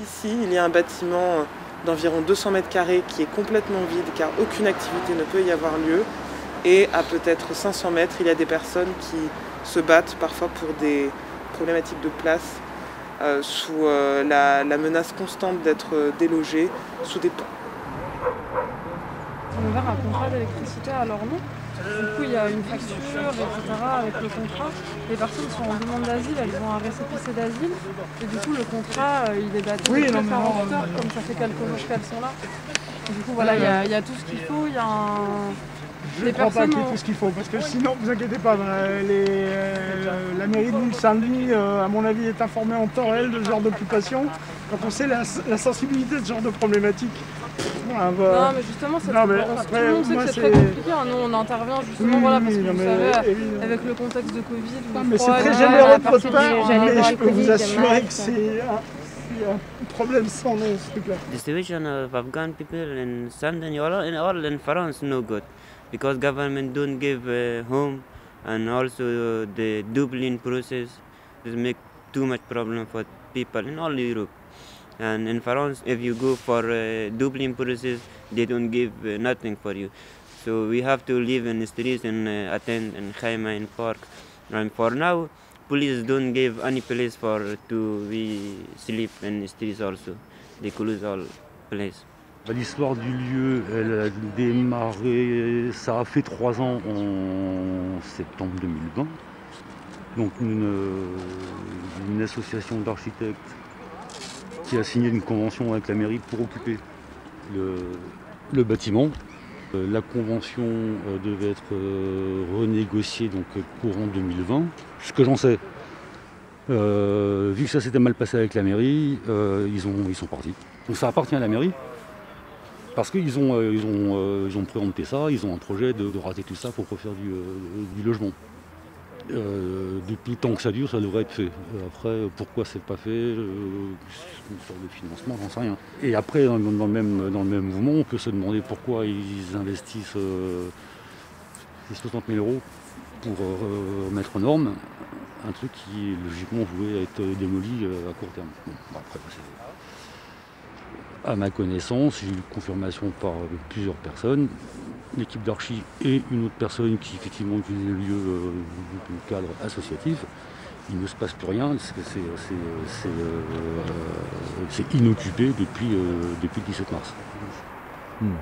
Ici, il y a un bâtiment d'environ 200 mètres carrés qui est complètement vide car aucune activité ne peut y avoir lieu. Et à peut-être 500 mètres, il y a des personnes qui se battent parfois pour des problématiques de place sous la menace constante d'être délogées sous des ponts. Ils ont ouvert un contrat d'électricité à leur nom. Du coup, il y a une facture, etc. avec le contrat. Les personnes sont en demande d'asile, elles ont un récépissé d'asile. Et du coup, le contrat, il est daté de 48 heures, comme ça fait quelques jours qu'elles sont là. Et du coup, voilà, il y a tout ce qu'il faut. Il y a un... Je ne crois pas qu'il y ait tout ce qu'il faut, parce que sinon, vous inquiétez pas, la mairie de l'île Saint-Denis, à mon avis, est informée en temps réel de ce genre d'occupation, quand on sait la sensibilité de ce genre de problématique. Non, mais justement, tout le monde sait que c'est très compliqué. Nous, on intervient justement parce que vous savez, avec le contexte de Covid. Mais c'est très généreux de votre part, mais je peux vous assurer que c'est un problème sans nom, ce truc-là. The situation of Afghan people in Sandton, all in France, no good. Because government don't give home, and also the Dublin process is make too much problem for people in all Europe. And in France, if you go for Dublin process, they don't give nothing for you. So we have to live in the streets and attend in Khaima in park. And for now, police don't give any place for to we sleep in the streets also. They close all place. L'histoire du lieu, elle a démarré, ça a fait 3 ans en septembre 2020. Donc une association d'architectes qui a signé une convention avec la mairie pour occuper le bâtiment. La convention devait être renégociée donc courant 2020. Ce que j'en sais, vu que ça s'était mal passé avec la mairie, ils sont partis. Donc ça appartient à la mairie. Parce qu'ils ont préempté ça, ils ont un projet de raser tout ça pour refaire du logement. Depuis le temps que ça dure, ça devrait être fait. Après, pourquoi c'est pas fait, une sorte de financement, j'en sais rien. Et après, dans le même mouvement, on peut se demander pourquoi ils investissent 60 000 € pour mettre aux normes un truc qui, logiquement, pouvait être démoli à court terme. Bon, après, à ma connaissance, j'ai eu confirmation par plusieurs personnes, l'équipe d'archi et une autre personne qui effectivement utilisait le lieu du cadre associatif. Il ne se passe plus rien, c'est inoccupé depuis le 17 mars.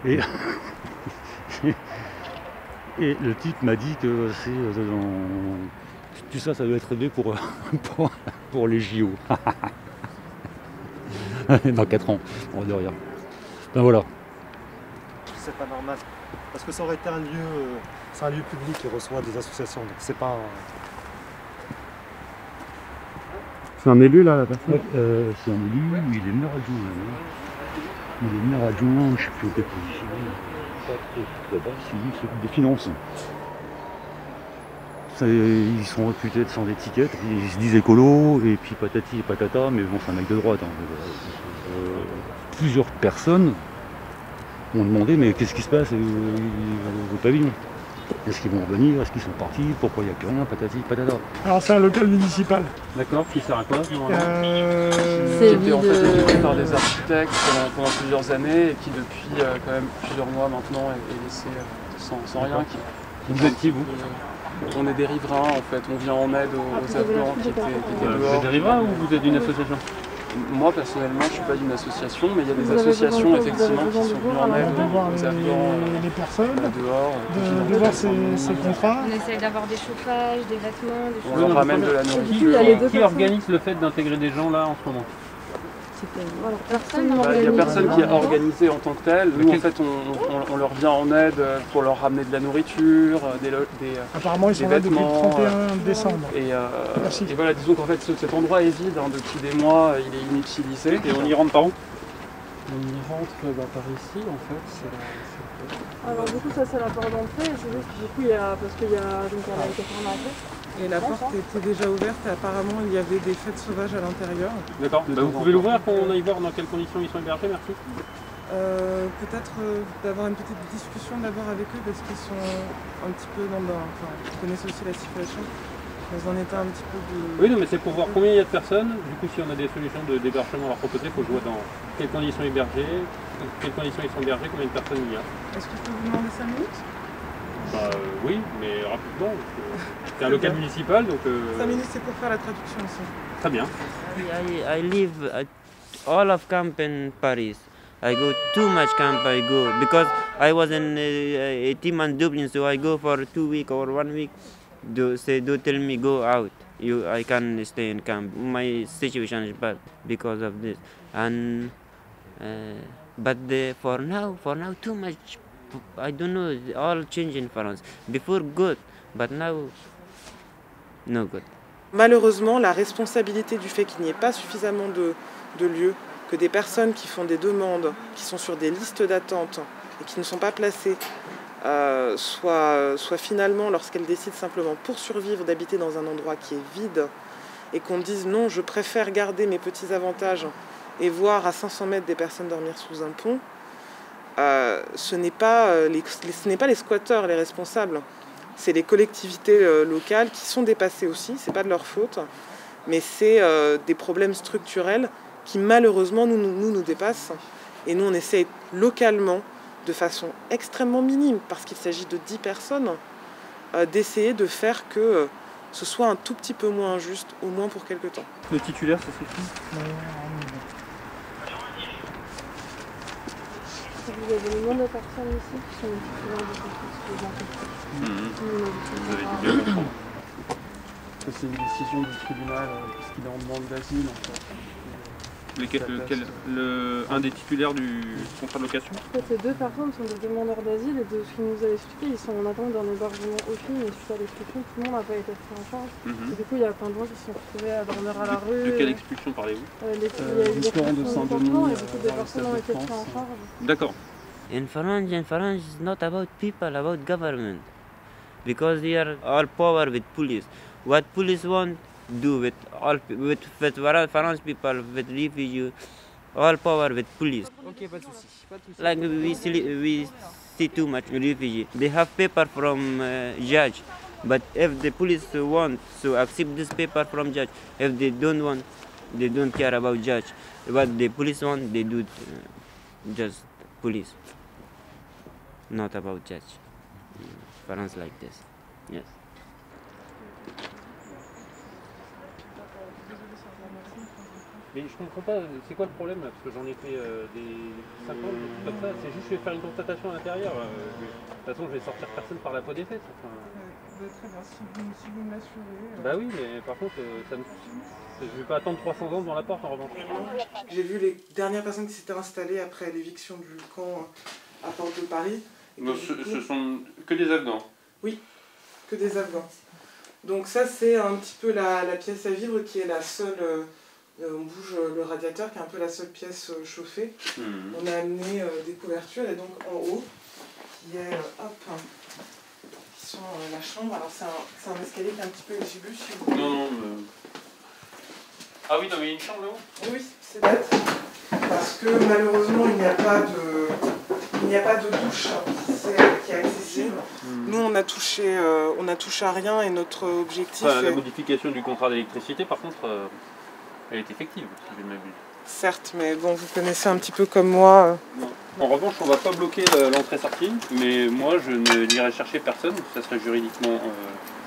Et, et le type m'a dit que tout ça doit être rêvé pour les JO. Dans 4 ans, on va derrière. Ben voilà. C'est pas normal. Parce que ça aurait été un lieu, c'est un lieu public qui reçoit des associations. Donc c'est pas. C'est un élu là, la personne. C'est un élu, il est maire adjoint. Il est maire adjoint, je ne sais plus où il est positionné. Là-bas, c'est lui qui s'occupe des finances. Ils sont réputés sans étiquette, ils se disent écolo, et puis patati et patata, mais bon, c'est un mec de droite. Plusieurs personnes m'ont demandé, mais qu'est-ce qui se passe au pavillon? Est-ce qu'ils vont revenir? Est-ce qu'ils sont partis? Pourquoi il n'y a plus rien? Patati patata. Alors c'est un local municipal. D'accord, qui sert à quoi? C'est Qui était en fait occupé par des architectes pendant plusieurs années, et qui depuis quand même plusieurs mois maintenant est laissé sans rien. Vous êtes qui, vous? On est des riverains en fait, on vient en aide aux Afghans qui étaient dehors. Vous êtes des riverains ou vous êtes d'une association? Moi personnellement je ne suis pas d'une association, mais il y a des associations effectivement qui sont venues en aide aux Afghans les personnes, dehors. de voir ces contrats. On essaye d'avoir des chauffages, des vêtements, des choses. On leur ramène de la nourriture. Qui organise le fait d'intégrer des gens là en ce moment? Il n'y a personne qui est organisé en tant que tel. Nous, en fait, on leur vient en aide pour leur ramener de la nourriture, Apparemment, ils sont là depuis le 31 décembre. Et voilà, disons qu'en fait, cet endroit est vide depuis des mois, il est inutilisé. Et on y rentre par où? On y rentre par ici, en fait. Alors du coup, ça c'est la porte d'entrée, et c'est juste du coup, parce qu'il y a donc elle a été fermée après. Et la porte était déjà ouverte et apparemment il y avait des fêtes sauvages à l'intérieur. D'accord, vous pouvez l'ouvrir qu'on aille voir dans quelles conditions ils sont hébergés, merci. Peut-être d'avoir une petite discussion d'abord avec eux parce qu'ils sont un petit peu ils connaissent aussi la situation. dans un état un petit peu de... Oui, non, mais c'est pour voir combien il y a de personnes. Du coup, si on a des solutions d'hébergement à leur proposer, il faut jouer dans quelles conditions héberger, quelles conditions ils sont hébergés, combien de personnes il y a. Est-ce que je peux vous demander 5 minutes? Oui, mais rapidement. C'est un local municipal, donc... 5 minutes, c'est pour faire la traduction aussi. Très bien. I live at all of camp in Paris. I go too much camp. I go because I was in a team in Dublin, so I go for 2 weeks or 1 week. Don't tell me go out. I can stay in camp. My situation is bad because of this. And but for now too much. I don't know. All change in France. Before good, but now no good. Malheureusement, la responsabilité du fait qu'il n'y ait pas suffisamment de lieux, que des personnes qui font des demandes, qui sont sur des listes d'attente et qui ne sont pas placées, soient finalement, lorsqu'elles décident simplement pour survivre d'habiter dans un endroit qui est vide, et qu'on dise non, je préfère garder mes petits avantages et voir à 500 mètres des personnes dormir sous un pont, ce n'est pas les squatteurs les responsables. C'est les collectivités locales qui sont dépassées aussi, c'est pas de leur faute, mais c'est des problèmes structurels qui malheureusement nous dépassent. Et nous on essaie localement, de façon extrêmement minime, parce qu'il s'agit de 10 personnes, d'essayer de faire que ce soit un tout petit peu moins injuste, au moins pour quelque temps. Le titulaire, ça suffit? Vous avez le nombre de personnes ici qui sont titulaires de Vous avez dû bien comprendre. C'est une décision du tribunal puisqu'il est en demande d'asile en fait. Un des titulaires du contrat de location? En fait, ces 2 personnes sont des demandeurs d'asile et de ce qu'il nous a expliqué, ils sont en attente d'un hébergement au film et suite à l'expulsion, tout le monde n'a pas été pris en charge. Et du coup, il y a plein de gens qui se sont retrouvés à dormir à la rue. De quelle expulsion parlez-vous? Il y a eu des expulsions d'enfants et beaucoup de personnes ont été prises en charge. D'accord. In France, it's not about people, about government. Because they are all power with police. What police want do with France people, with refugees, all power with police. Ok, pas de souci. Like we see too much refugees. They have paper from judge, but if the police want to accept this paper from judge, if they don't want, they don't care about judge. What the police want, they do just police, not about judge. France like this, yes. Mais je comprends pas, c'est quoi le problème là? Parce que j'en ai fait des 50, comme ça, c'est juste que je vais faire une constatation à l'intérieur. De toute façon, je vais sortir personne par la peau des fesses. Enfin... Très bien, si vous m'assurez. Bah oui, mais par contre, je vais pas attendre 300 ans devant la porte en revanche. J'ai vu les dernières personnes qui s'étaient installées après l'éviction du camp à Porte de Paris. Donc, ce sont que des Afghans? Oui, que des Afghans. Donc ça, c'est un petit peu la pièce à vivre qui est la seule... on bouge le radiateur qui est un peu la seule pièce chauffée. On a amené des couvertures et donc en haut, qui est qui sont la chambre. Alors c'est un escalier qui est un petit peu exigu si vous voulez. Non. Ah oui, non, mais il y a une chambre là-haut? Oui, c'est bête. Parce que malheureusement, il n'y a pas de douche qui est accessible. Nous, on a touché à rien et notre objectif La modification du contrat d'électricité, par contre, elle est effective, si je ne m'abuse. Certes, mais bon, vous connaissez un petit peu comme moi. En revanche, on ne va pas bloquer l'entrée-sortie, mais moi, je n'irai chercher personne, ça serait juridiquement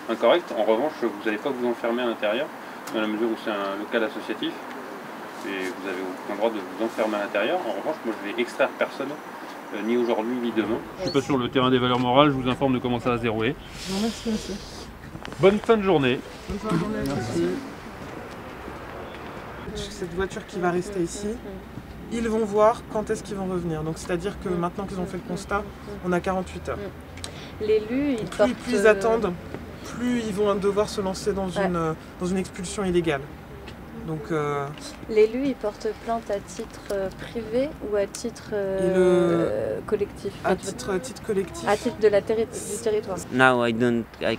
incorrect. En revanche, vous n'allez pas vous enfermer à l'intérieur, dans la mesure où c'est un local associatif, et vous avez aucun droit de vous enfermer à l'intérieur. En revanche, moi, je vais extraire personne, ni aujourd'hui, ni demain. Je ne suis pas sur le terrain des valeurs morales, je vous informe de comment ça va se dérouler. Merci, monsieur. Bonne fin de journée. Bonne fin de journée, merci. Cette voiture qui va rester ici, ils vont voir quand est-ce qu'ils vont revenir. Donc c'est-à-dire que maintenant qu'ils ont fait le constat, on a 48 heures. L'élu, plus ils attendent, plus ils vont devoir se lancer dans une expulsion illégale. Donc l'élu, il porte plainte à titre privé ou à titre collectif? À titre collectif. À titre de du territoire. Now I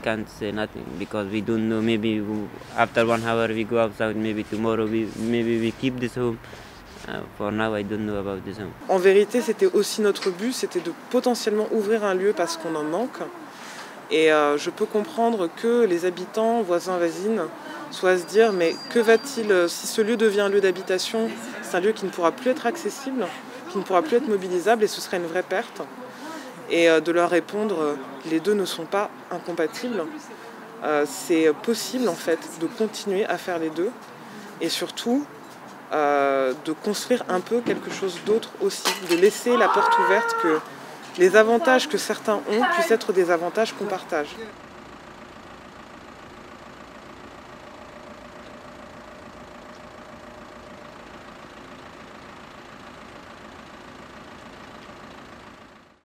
can't say nothing because we don't know. Maybe after 1 hour we go outside. Maybe tomorrow we keep this home. For now I don't know about this home. En vérité, c'était aussi notre but, c'était de potentiellement ouvrir un lieu parce qu'on en manque. Et je peux comprendre que les habitants, voisins, voisines, soient à se dire mais que va-t-il si ce lieu devient un lieu d'habitation, c'est un lieu qui ne pourra plus être accessible, qui ne pourra plus être mobilisable et ce serait une vraie perte. Et de leur répondre les deux ne sont pas incompatibles. C'est possible en fait de continuer à faire les deux et surtout de construire un peu quelque chose d'autre aussi, de laisser la porte ouverte que les avantages que certains ont puissent être des avantages qu'on partage.